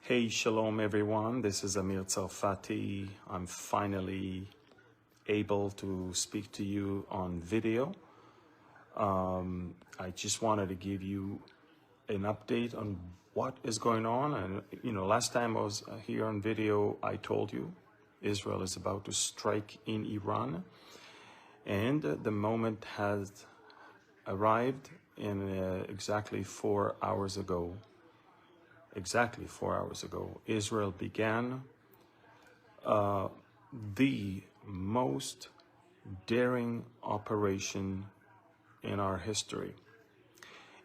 Hey, shalom everyone. This is Amir Tsarfati. I'm finally able to speak to you on video. I just wanted to give you an update on what is going on. And last time I was here on video, I told you Israel is about to strike in Iran. And the moment has arrived in exactly 4 hours ago. Exactly 4 hours ago, Israel began the most daring operation in our history.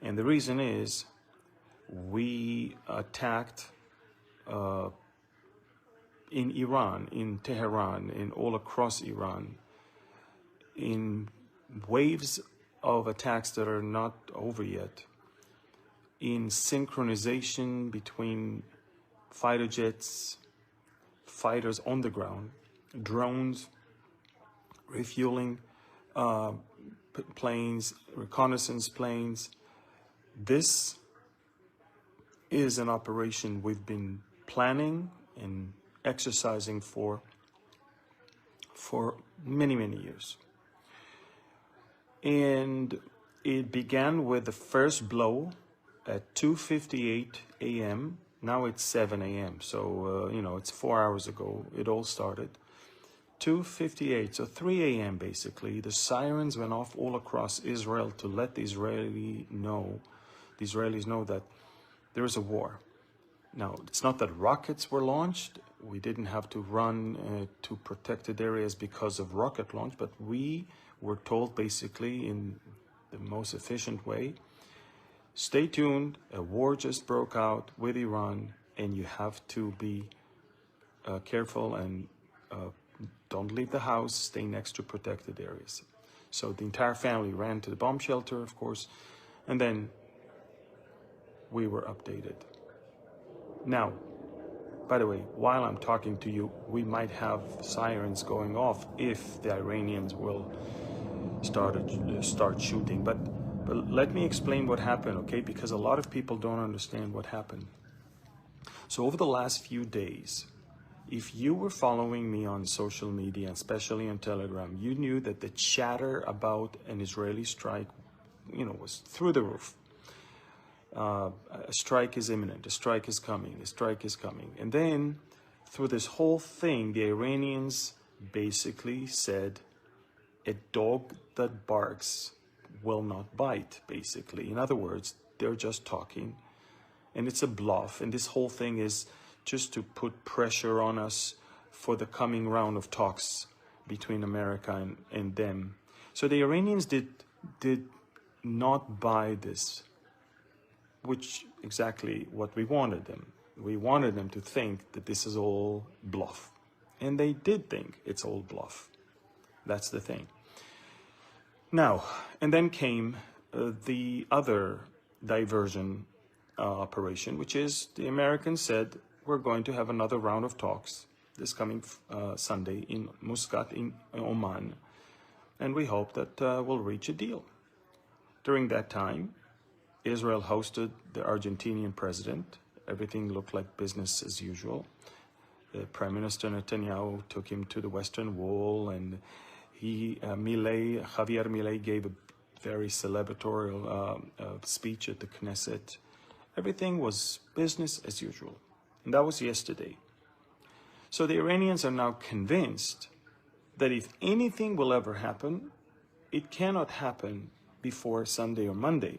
And the reason is we attacked in Iran, in Tehran, in all across Iran, in waves of attacks that are not over yet, in synchronization between fighter jets, fighters on the ground, drones, refueling planes, reconnaissance planes. This is an operation we've been planning and exercising for many, many years. And it began with the first blow at 2:58 a.m. Now it's 7 a.m. So, it's 4 hours ago. It all started. 2:58, so 3 a.m. basically. The sirens went off all across Israel to let the Israelis know that there is a war. Now, it's not that rockets were launched. We didn't have to run to protected areas because of rocket launch, but we were told basically in the most efficient way, stay tuned, a war just broke out with Iran, and you have to be careful and don't leave the house, stay next to protected areas. So the entire family ran to the bomb shelter, of course, and then we were updated. Now, by the way, while I'm talking to you, we might have sirens going off if the Iranians will start shooting. But let me explain what happened, okay? Because a lot of people don't understand what happened. So over the last few days, if you were following me on social media, especially on Telegram, you knew that the chatter about an Israeli strike, was through the roof. A strike is imminent, a strike is coming, a strike is coming. And then through this whole thing, the Iranians basically said, a dog that barks will not bite, basically. In other words, they're just talking, and it's a bluff. And this whole thing is just to put pressure on us for the coming round of talks between America and them. So the Iranians did not buy this, which exactly what we wanted them. We wanted them to think that this is all bluff. And they did think it's all bluff. That's the thing. Now, and then came the other diversion operation, which is the Americans said, we're going to have another round of talks this coming Sunday in Muscat in Oman. And we hope that we'll reach a deal. During that time, Israel hosted the Argentinian president. Everything looked like business as usual. The Prime Minister Netanyahu took him to the Western Wall, and Javier Milei gave a very celebratory speech at the Knesset. Everything was business as usual. And that was yesterday. So the Iranians are now convinced that if anything will ever happen, it cannot happen before Sunday or Monday.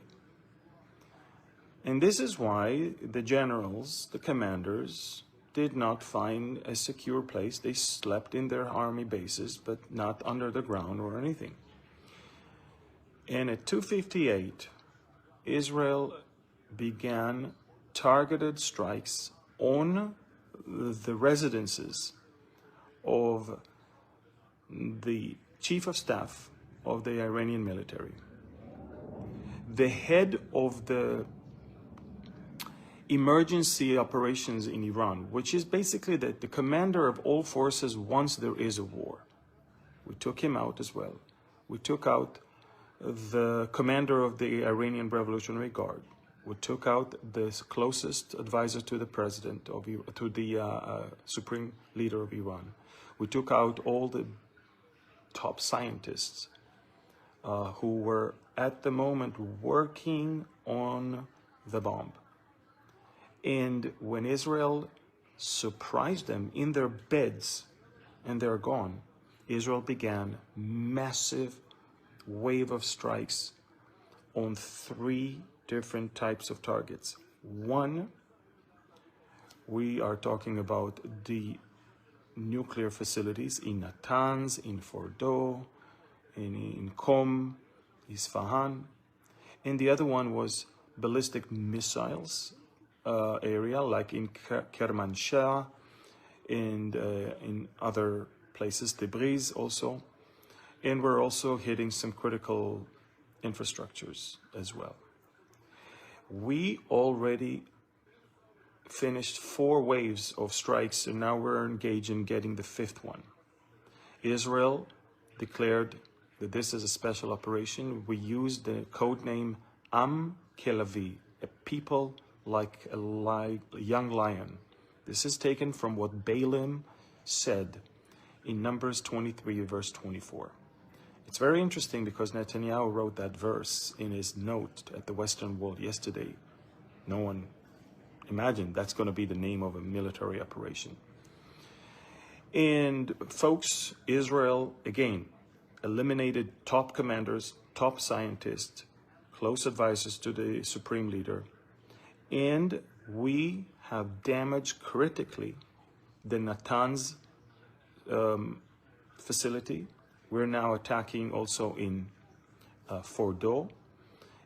And this is why the generals, the commanders, did not find a secure place. They slept in their army bases, but not under the ground or anything. And at 2:58, Israel began targeted strikes on the residences of the chief of staff of the Iranian military, the head of the emergency operations in Iran, which is basically the commander of all forces once there is a war. We took him out as well. We took out the commander of the Iranian Revolutionary Guard. We took out the closest advisor to the president of to the supreme leader of Iran. We took out all the top scientists who were at the moment working on the bomb. And when Israel surprised them in their beds and they're gone, Israel began massive wave of strikes on 3 different types of targets. One, we are talking about the nuclear facilities in Natanz, in Fordo, in Qom, Isfahan. And the other one was ballistic missiles area, like in Kermanshah and in other places, Tabriz also. And we're also hitting some critical infrastructures as well. We already finished 4 waves of strikes, and now we're engaged in getting the 5th one. Israel declared that this is a special operation. We used the code name Am Kelavi, a people like a young lion. This is taken from what Balaam said in Numbers 23, verse 24. It's very interesting because Netanyahu wrote that verse in his note at the Western Wall yesterday. No one imagined that's going to be the name of a military operation. And folks, Israel, again, eliminated top commanders, top scientists, close advisors to the supreme leader. And we have damaged critically the Natanz facility. We're now attacking also in Fordo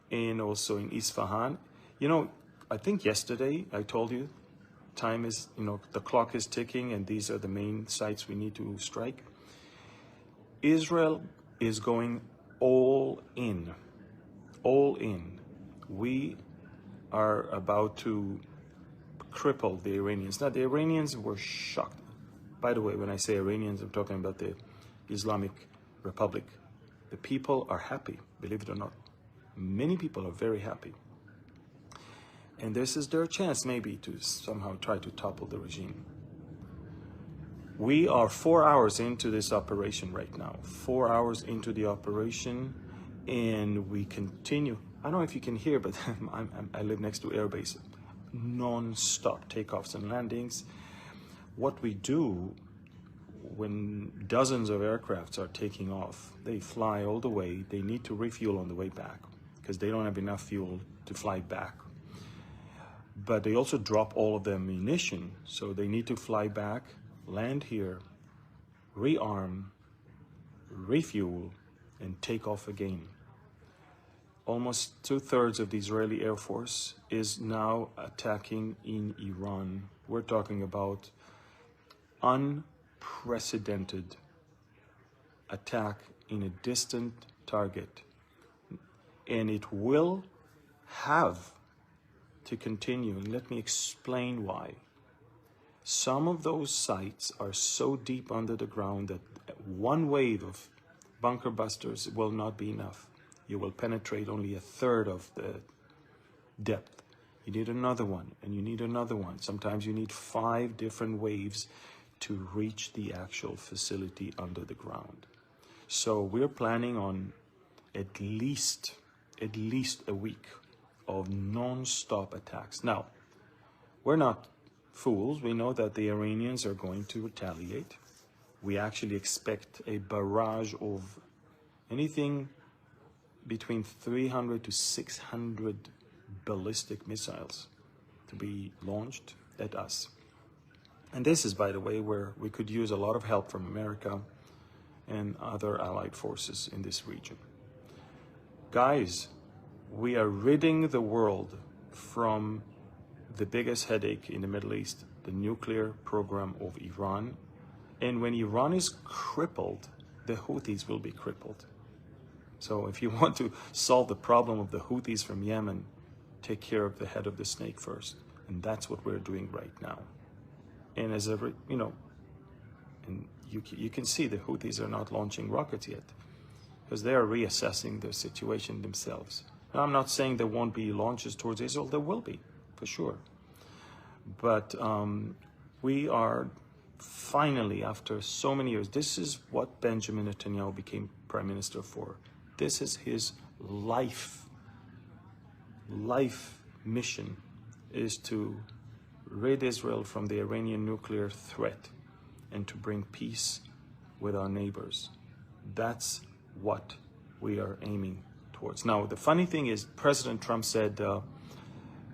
and also in Isfahan. You know, I think yesterday I told you time is, the clock is ticking and these are the main sites we need to strike. Israel is going all in, all in. We are about to cripple the Iranians. Now, the Iranians were shocked. By the way, when I say Iranians, I'm talking about the Islamic Republic. The people are happy, believe it or not. Many people are very happy. And this is their chance maybe to somehow try to topple the regime. We are 4 hours into this operation right now. 4 hours into the operation, and we continue. I don't know if you can hear, but I live next to airbase. Non-stop takeoffs and landings. What we do when dozens of aircrafts are taking off, they fly all the way. They need to refuel on the way back because they don't have enough fuel to fly back. But they also drop all of the ammunition, so they need to fly back, land here, rearm, refuel, and take off again. Almost 2/3 of the Israeli Air Force is now attacking in Iran. We're talking about unprecedented attack in a distant target. And it will have to continue. And let me explain why. Some of those sites are so deep under the ground that one wave of bunker busters will not be enough. You will penetrate only 1/3 of the depth. You need another one, and you need another one. Sometimes you need 5 different waves to reach the actual facility under the ground. So we're planning on at least a week of non-stop attacks. Now, we're not fools. We know that the Iranians are going to retaliate. We actually expect a barrage of anything between 300 to 600 ballistic missiles to be launched at us. And this is, by the way, where we could use a lot of help from America and other allied forces in this region. Guys, we are ridding the world from the biggest headache in the Middle East, the nuclear program of Iran. And when Iran is crippled, the Houthis will be crippled. So if you want to solve the problem of the Houthis from Yemen, take care of the head of the snake first. And that's what we're doing right now. And as and you can see the Houthis are not launching rockets yet because they are reassessing their situation themselves. Now, I'm not saying there won't be launches towards Israel. There will be, for sure. But we are finally, after so many years, this is what Benjamin Netanyahu became prime minister for. This is his life mission, is to rid Israel from the Iranian nuclear threat and to bring peace with our neighbors. That's what we are aiming towards. Now, the funny thing is, President Trump said,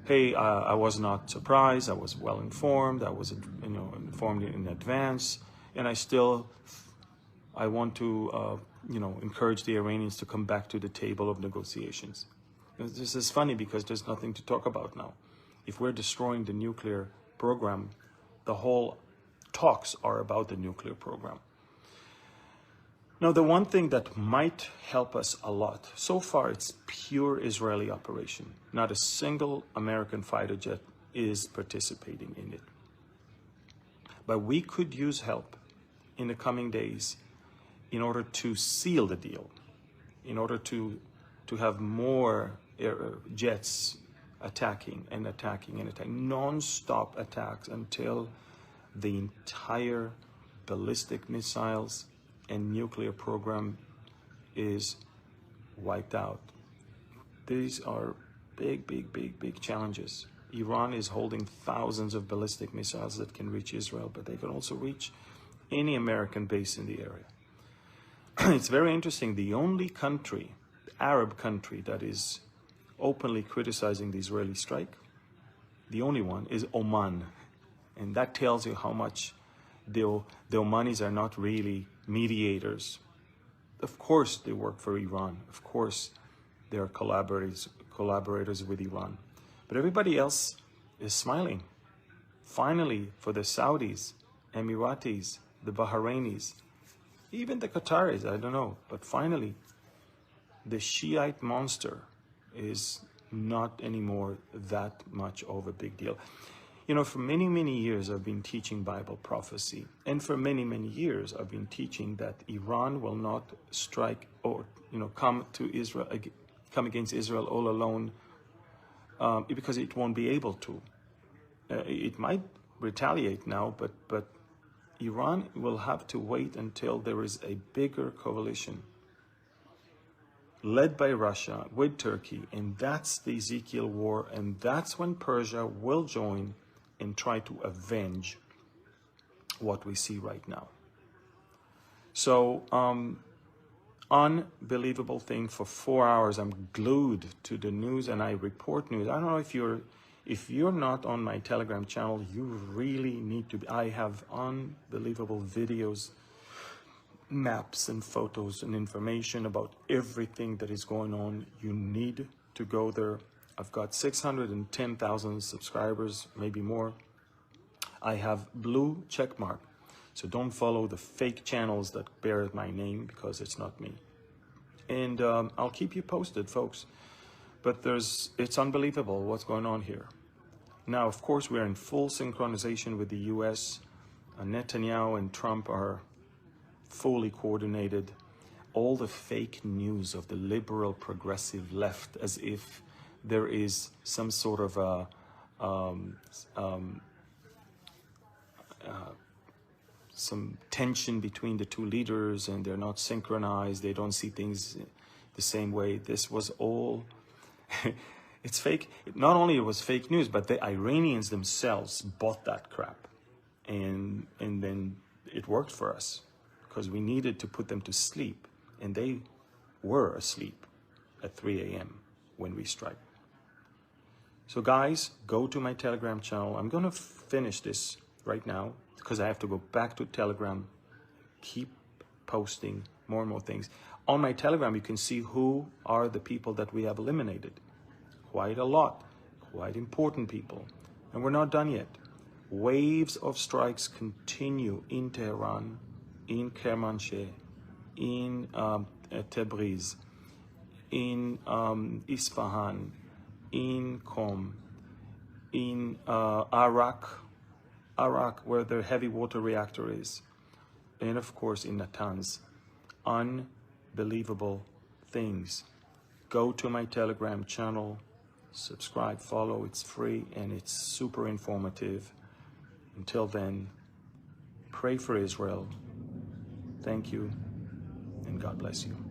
hey, I was not surprised. I was well informed. I was, informed in advance, and I want to, encourage the Iranians to come back to the table of negotiations. This is funny because there's nothing to talk about now. If we're destroying the nuclear program, the whole talks are about the nuclear program. Now, the one thing that might help us a lot, so far it's pure Israeli operation. Not a single American fighter jet is participating in it. But we could use help in the coming days in order to seal the deal, in order to have more jets attacking, non-stop attacks until the entire ballistic missiles and nuclear program is wiped out. These are big challenges. Iran is holding thousands of ballistic missiles that can reach Israel, but they can also reach any American base in the area. It's very interesting. The only country, Arab country, that is openly criticizing the Israeli strike, the only one, is Oman. And that tells you how much the Omanis are not really mediators. Of course they work for Iran. Of course they are collaborators with Iran. But everybody else is smiling. Finally, for the Saudis, Emiratis, the Bahrainis, even the Qataris, I don't know. But finally, the Shiite monster is not anymore that much of a big deal. For many years I've been teaching Bible prophecy, and for many years I've been teaching that Iran will not strike or come against Israel all alone, because it won't be able to. It might retaliate now, but Iran will have to wait until there is a bigger coalition led by Russia with Turkey, and that's the Ezekiel war, and that's when Persia will join and try to avenge what we see right now. So, unbelievable thing. For 4 hours, I'm glued to the news, and I report news. I don't know if you're not on my Telegram channel, you really need to be. I have unbelievable videos, maps and photos and information about everything that is going on. You need to go there. I've got 610,000 subscribers, maybe more. I have blue check mark, so don't follow the fake channels that bear my name, because it's not me. And I'll keep you posted, folks. But it's unbelievable what's going on here. Now, of course, we're in full synchronization with the U.S. Netanyahu and Trump are fully coordinated. All the fake news of the liberal progressive left, as if there is some sort of some tension between the two leaders, and they're not synchronized, they don't see things the same way. This was all it's fake. Not only it was fake news, but the Iranians themselves bought that crap, and then it worked for us, because we needed to put them to sleep, and they were asleep at 3 a.m. when we strike. So guys, go to my Telegram channel. I'm going to finish this right now, because I have to go back to Telegram, keep posting more and more things. On my Telegram, you can see who are the people that we have eliminated. Quite a lot, quite important people. And we're not done yet. Waves of strikes continue in Tehran, in Kermanshah, in Tabriz, in Isfahan, in Qom, in Iraq, where the heavy water reactor is, and of course in Natanz. Unbelievable things. go to my Telegram channel, subscribe, follow. It's free and it's super informative. Until then, pray for Israel. Thank you, and God bless you.